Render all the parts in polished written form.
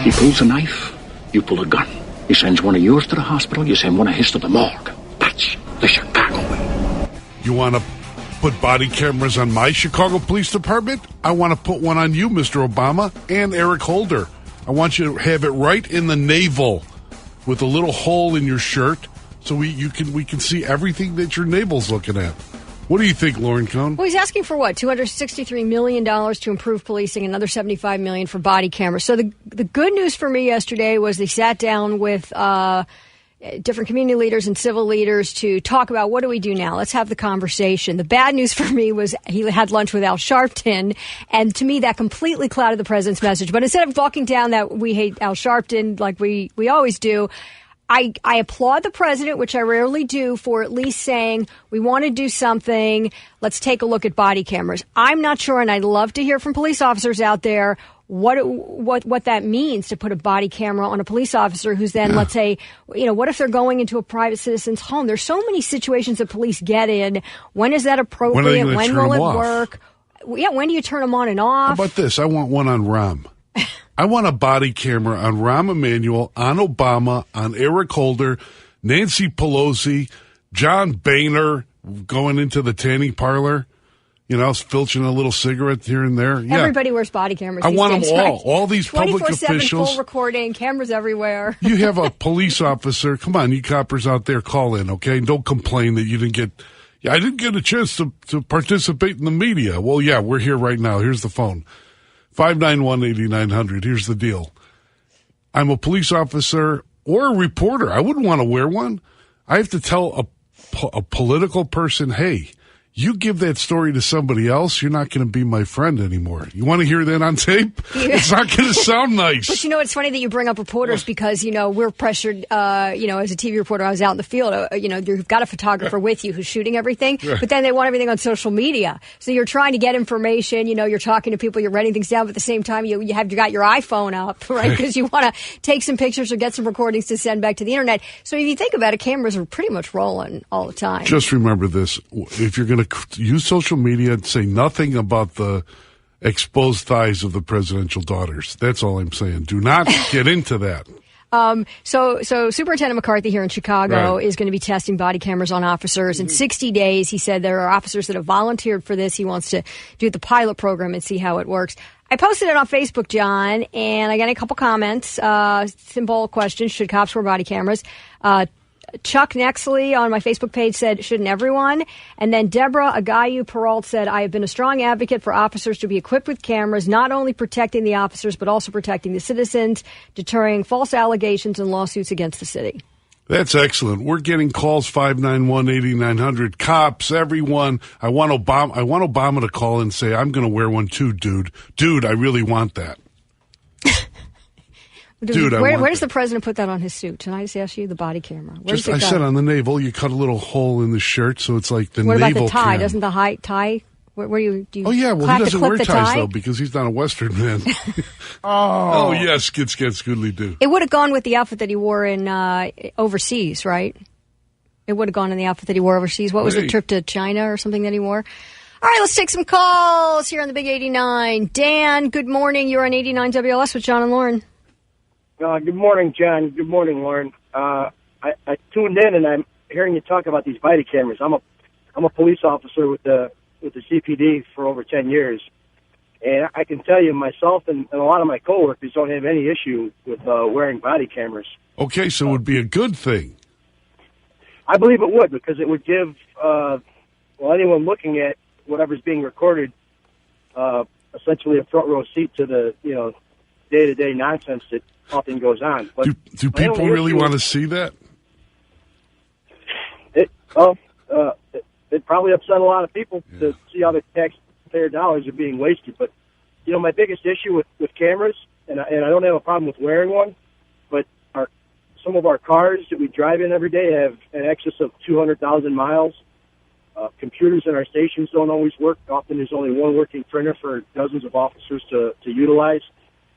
He pulls a knife, you pull a gun. He sends one of yours to the hospital, you send one of his to the morgue. That's the Chicago way. You want to put body cameras on my Chicago Police Department? I want to put one on you, Mr. Obama, and Eric Holder. I want you to have it right in the navel with a little hole in your shirt so we can see everything that your navel's looking at. What do you think, Lauren Cohn? Well, he's asking for what? $263 million to improve policing, another $75 million for body cameras. So the good news for me yesterday was they sat down with different community leaders and civil leaders to talk about what do we do now? Let's have the conversation. The bad news for me was he had lunch with Al Sharpton, and to me that completely clouded the president's message. But instead of walking down that we hate Al Sharpton like we always do, I applaud the president, which I rarely do, for at least saying we want to do something. Let's take a look at body cameras. I'm not sure, and I'd love to hear from police officers out there what that means to put a body camera on a police officer who's then, let's say, what if they're going into a private citizen's home? There's so many situations that police get in. When is that appropriate? When will it work? Yeah, when do you turn them on and off? How about this? I want one on Rahm. I want a body camera on Rahm Emanuel, on Obama, on Eric Holder, Nancy Pelosi, John Boehner going into the tanning parlor, filching a little cigarette here and there. Yeah. Everybody wears body cameras. I want days, them all. Right? All these public 24/7 officials. Full recording, cameras everywhere. You have a police officer. Come on, you coppers out there, call in, okay? Don't complain that you didn't get. Yeah, I didn't get a chance to participate in the media. Well, yeah, we're here right now. Here's the phone. 591-8900. Here's the deal. I'm a police officer or a reporter. I wouldn't want to wear one. I have to tell a political person, hey, you give that story to somebody else, you're not going to be my friend anymore. You want to hear that on tape? Yeah. It's not going to sound nice. But it's funny that you bring up reporters because, we're pressured, as a TV reporter, I was out in the field, you've got a photographer with you who's shooting everything, but then they want everything on social media. So you're trying to get information, you're talking to people, you're writing things down, but at the same time, you got your iPhone up, right? Because you want to take some pictures or get some recordings to send back to the internet. So if you think about it, cameras are pretty much rolling all the time. Just remember this. If you're going to use social media and say nothing about the exposed thighs of the presidential daughters. That's all I'm saying. Do not get into that. So Superintendent McCarthy here in Chicago is going to be testing body cameras on officers in 60 days. He said there are officers that have volunteered for this. He wants to do the pilot program and see how it works. I posted it on Facebook, John, and I got a couple comments. Simple question: should cops wear body cameras? Chuck Nexley on my Facebook page said, shouldn't everyone? And then Deborah Agayu Peralt said, I have been a strong advocate for officers to be equipped with cameras, not only protecting the officers, but also protecting the citizens, deterring false allegations and lawsuits against the city. That's excellent. We're getting calls 591-8900. Cops, everyone. I want Obama to call and say, I'm going to wear one too, dude. Dude, I really want that. Dude, where does the president put that on his suit? Can I just ask you the body camera? I said on the navel. You cut a little hole in the shirt, so it's like the navel. What about the tie? Cam. Doesn't the tie? Where do you? Oh yeah, well he doesn't wear ties though because he's not a Western man. Oh yes, skid scoodly do. It would have gone with the outfit that he wore in overseas, right? It would have gone in the outfit that he wore overseas. What was the trip to China or something that he wore? All right, let's take some calls here on the Big 89. Dan, good morning. You're on 89 WLS with John and Lauren. Good morning, John. Good morning, Lauren. I tuned in and I'm hearing you talk about these body cameras. I'm a police officer with the CPD for over 10 years, and I can tell you myself and a lot of my coworkers don't have any issue with wearing body cameras. Okay, so it would be a good thing. I believe it would because it would give anyone looking at whatever's being recorded essentially a front row seat to the day-to-day nonsense that often goes on. But do people really want to see that? It probably upset a lot of people to see how the taxpayer dollars are being wasted. But, my biggest issue with cameras, and I don't have a problem with wearing one, but some of our cars that we drive in every day have an excess of 200,000 miles. Computers in our stations don't always work. Often there's only one working printer for dozens of officers to utilize.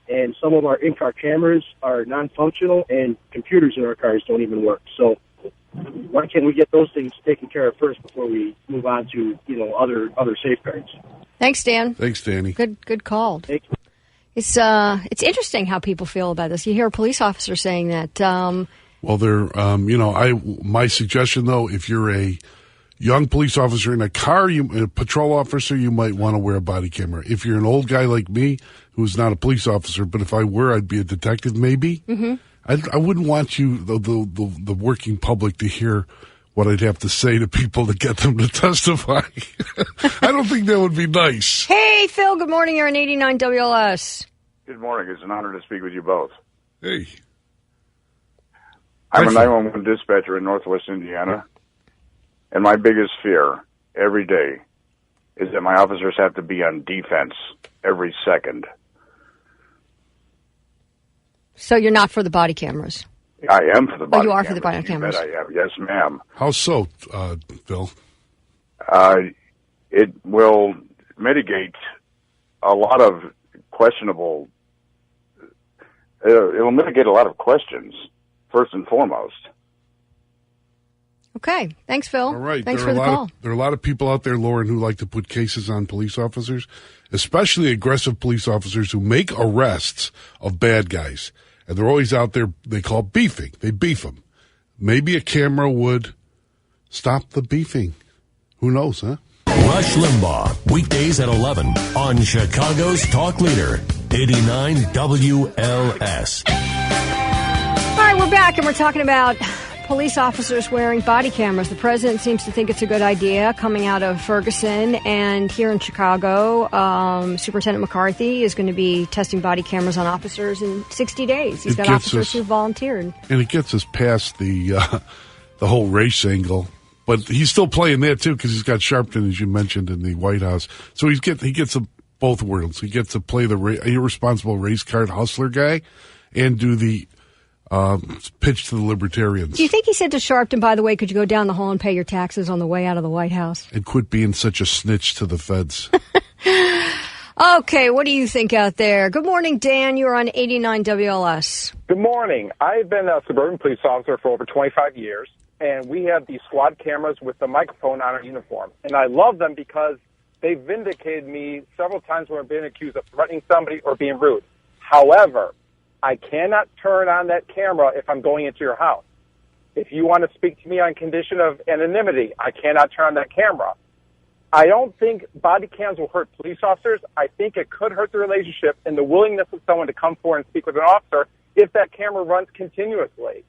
And some of our in-car cameras are non-functional, and computers in our cars don't even work. So why can't we get those things taken care of first before we move on to other safeguards? Thanks, Dan. Thanks, Danny. Good call. Thanks. It's interesting how people feel about this. You hear a police officer saying that. Well, my suggestion though, if you're a young police officer in a car, a patrol officer, you might want to wear a body camera. If you're an old guy like me, who's not a police officer, but if I were, I'd be a detective maybe. Mm-hmm. I wouldn't want you, the working public, to hear what I'd have to say to people to get them to testify. I don't think that would be nice. Hey, Phil, good morning. You're on 89 WLS. Good morning. It's an honor to speak with you both. Hey. I'm a 911 dispatcher in Northwest Indiana, and my biggest fear every day is that my officers have to be on defense every second. So you're not for the body cameras? I am for the body cameras. You are for the body cameras? You bet I am. Yes, ma'am. How so, Bill? It will mitigate a lot of questionable... it will mitigate a lot of questions, first and foremost. Okay. Thanks, Phil. All right. Thanks for the call. There are a lot of people out there, Lauren, who like to put cases on police officers, especially aggressive police officers who make arrests of bad guys. And they're always out there, they call beefing. They beef them. Maybe a camera would stop the beefing. Who knows, huh? Rush Limbaugh, weekdays at 11 on Chicago's Talk Leader, 89 WLS. All right, we're back, and we're talking about police officers wearing body cameras. The president seems to think it's a good idea coming out of Ferguson. And here in Chicago, Superintendent McCarthy is going to be testing body cameras on officers in 60 days. He's got officers who volunteered. And it gets us past the whole race angle. But he's still playing that, too, because he's got Sharpton, as you mentioned, in the White House. So he gets both worlds. He gets to play the irresponsible race card hustler guy and do the pitch to the libertarians. Do you think he said to Sharpton, by the way, could you go down the hall and pay your taxes on the way out of the White House? And quit being such a snitch to the feds. Okay, what do you think out there? Good morning, Dan. You're on 89 WLS. Good morning. I've been a suburban police officer for over 25 years, and we have these squad cameras with the microphone on our uniform. And I love them because they vindicated me several times when I've been accused of threatening somebody or being rude. However, I cannot turn on that camera if I'm going into your house. If you want to speak to me on condition of anonymity, I cannot turn on that camera. I don't think body cams will hurt police officers. I think it could hurt the relationship and the willingness of someone to come forward and speak with an officer if that camera runs continuously.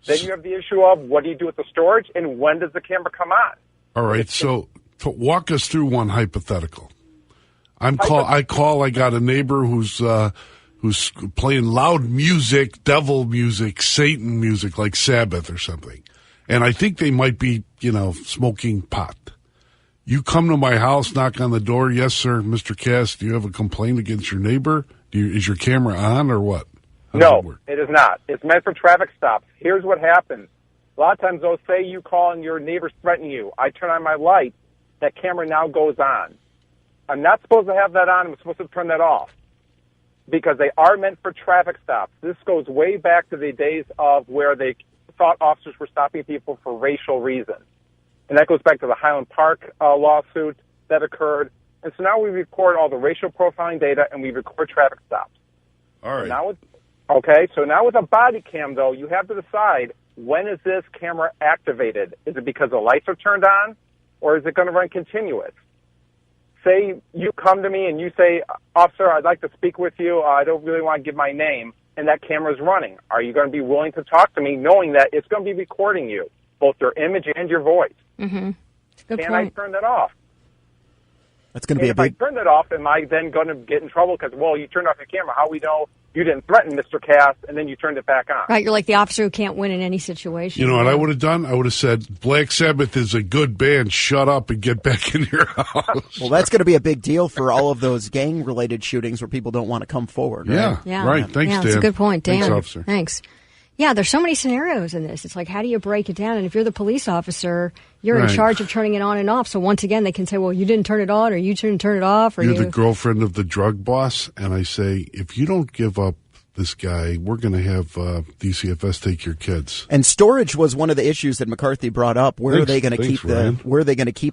Then you have the issue of what do you do with the storage and when does the camera come on? All right, so walk us through one hypothetical. I got a neighbor who's playing loud music, devil music, Satan music, like Sabbath or something. And I think they might be, smoking pot. You come to my house, knock on the door. Yes, sir, Mr. Cass, do you have a complaint against your neighbor? Is your camera on or what? No, it is not. It's meant for traffic stops. Here's what happens. A lot of times they'll say you call and your neighbors threaten you. I turn on my light. That camera now goes on. I'm not supposed to have that on. I'm supposed to turn that off because they are meant for traffic stops. This goes way back to the days of where they thought officers were stopping people for racial reasons. And that goes back to the Highland Park lawsuit that occurred. And so now we record all the racial profiling data and we record traffic stops. All right. So now with a body cam, though, you have to decide when is this camera activated? Is it because the lights are turned on or is it going to run continuous? Say you come to me and you say, officer, I'd like to speak with you. I don't really want to give my name. And that camera's running. Are you going to be willing to talk to me knowing that it's going to be recording you, both your image and your voice? Mm-hmm. Good Can point. I turn that off? That's going to be if I turn that off, am I then going to get in trouble? Because, you turned off your camera. How we know you didn't threaten Mr. Cass and then you turned it back on? Right, you're like the officer who can't win in any situation. You know what I would have done? I would have said, Black Sabbath is a good band. Shut up and get back in your house. Well, that's going to be a big deal for all of those gang-related shootings where people don't want to come forward. Right? Yeah, right. Thanks, Dan. That's a good point, Dan. Thanks, officer. Thanks. Yeah, there's so many scenarios in this. It's like, how do you break it down? And if you're the police officer, you're in charge of turning it on and off. So once again, they can say, well, you didn't turn it on or you didn't turn it off. Or you're the girlfriend of the drug boss. And I say, if you don't give up this guy, we're going to have DCFS take your kids. And storage was one of the issues that McCarthy brought up. Where are they going to keep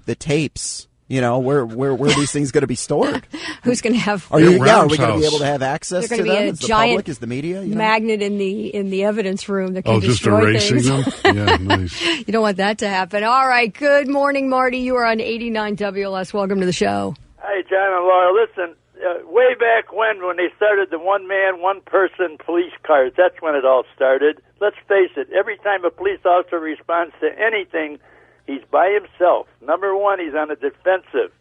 the tapes You know, where are these things going to be stored? Who's going to have? Are we going to be house. able to have access to them? Is the public? Is the media? You know? Magnet in the evidence room that can just destroy erasing things. them? Yeah, nice. You don't want that to happen. All right. Good morning, Marty. You are on 89 WLS. Welcome to the show. Hi, John and Laura. Listen, way back when they started the one-man, one-person police cars, that's when it all started. Let's face it, every time a police officer responds to anything, he's by himself. Number one, he's on the defensive.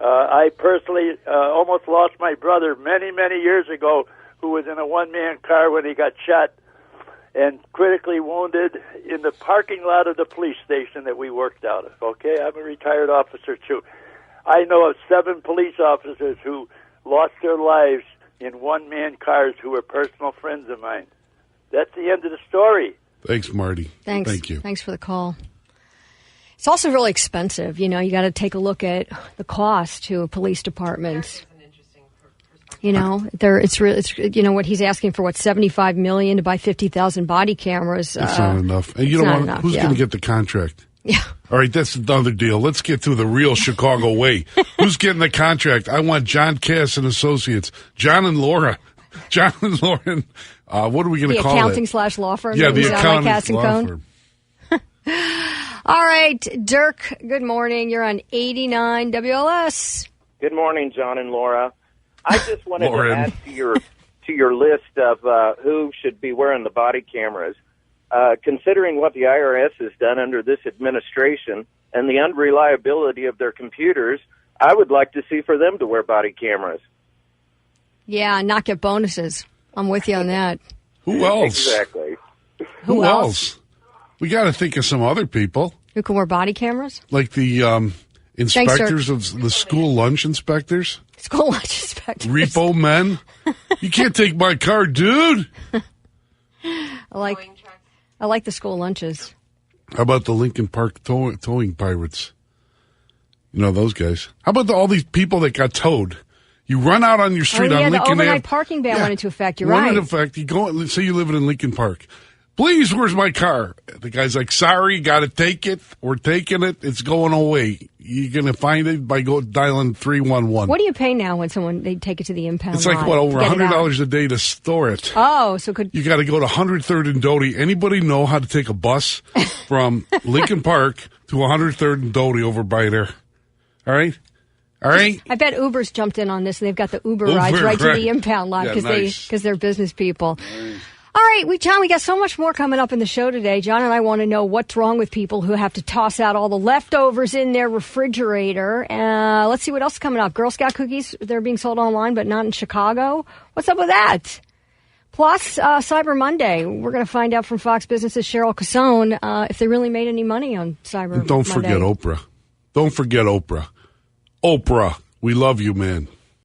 I personally almost lost my brother many, many years ago who was in a one-man car when he got shot and critically wounded in the parking lot of the police station that we worked out of. Okay, I'm a retired officer, too. I know of 7 police officers who lost their lives in one-man cars who were personal friends of mine. That's the end of the story. Thanks, Marty. Thanks. Thank you. Thanks for the call. It's also really expensive. You know, you got to take a look at the cost to a police department. You know, it's you know what he's asking for, $75 million to buy 50,000 body cameras. It's not enough. And you don't want who's going to get the contract? Yeah. All right, that's another deal. Let's get to the real Chicago way. Who's getting the contract? I want John Cass and Associates. John and Laura. John and Lauren. What are we going to call it? The accounting/law firm. Yeah, the accounting Cass and law firm. All right, Dirk, good morning. You're on 89 WLS. Good morning, John and Laura. I just wanted Lauren. to add to your list of who should be wearing the body cameras. Considering what the IRS has done under this administration and the unreliability of their computers, I would like to see for them to wear body cameras. Yeah, not get bonuses. I'm with you on that. Who else? Exactly. Who else? We got to think of some other people. Who can wear body cameras? Like the inspectors of the school lunch inspectors. School lunch inspectors. Repo men. You can't take my car, dude. I like the school lunches. How about the Lincoln Park towing pirates? You know those guys. How about all these people that got towed? You run out on your street on Lincoln Ave. The overnight parking ban went into effect. You're right. Went into effect. You go. Say you live in Lincoln Park. Please, where's my car? The guy's like, sorry, got to take it. We're taking it. It's going away. You're going to find it by dialing 311. What do you pay now when they take it to the impound It's like, lot what, over to get it out? $100 a day to store it. Oh, so You got to go to 103rd and Doty. Anybody know how to take a bus from Lincoln Park to 103rd and Doty over by there? All right? All right? I bet Uber's jumped in on this, and they've got the Uber rides right to the impound lot because they're business people. Nice. All right, John, we got so much more coming up in the show today. John and I want to know what's wrong with people who have to toss out all the leftovers in their refrigerator. Let's see what else is coming up. Girl Scout cookies, they're being sold online, but not in Chicago. What's up with that? Plus, Cyber Monday. We're going to find out from Fox Business' Cheryl Casone if they really made any money on Cyber Monday. Don't forget Oprah. Don't forget Oprah. Oprah, we love you, man.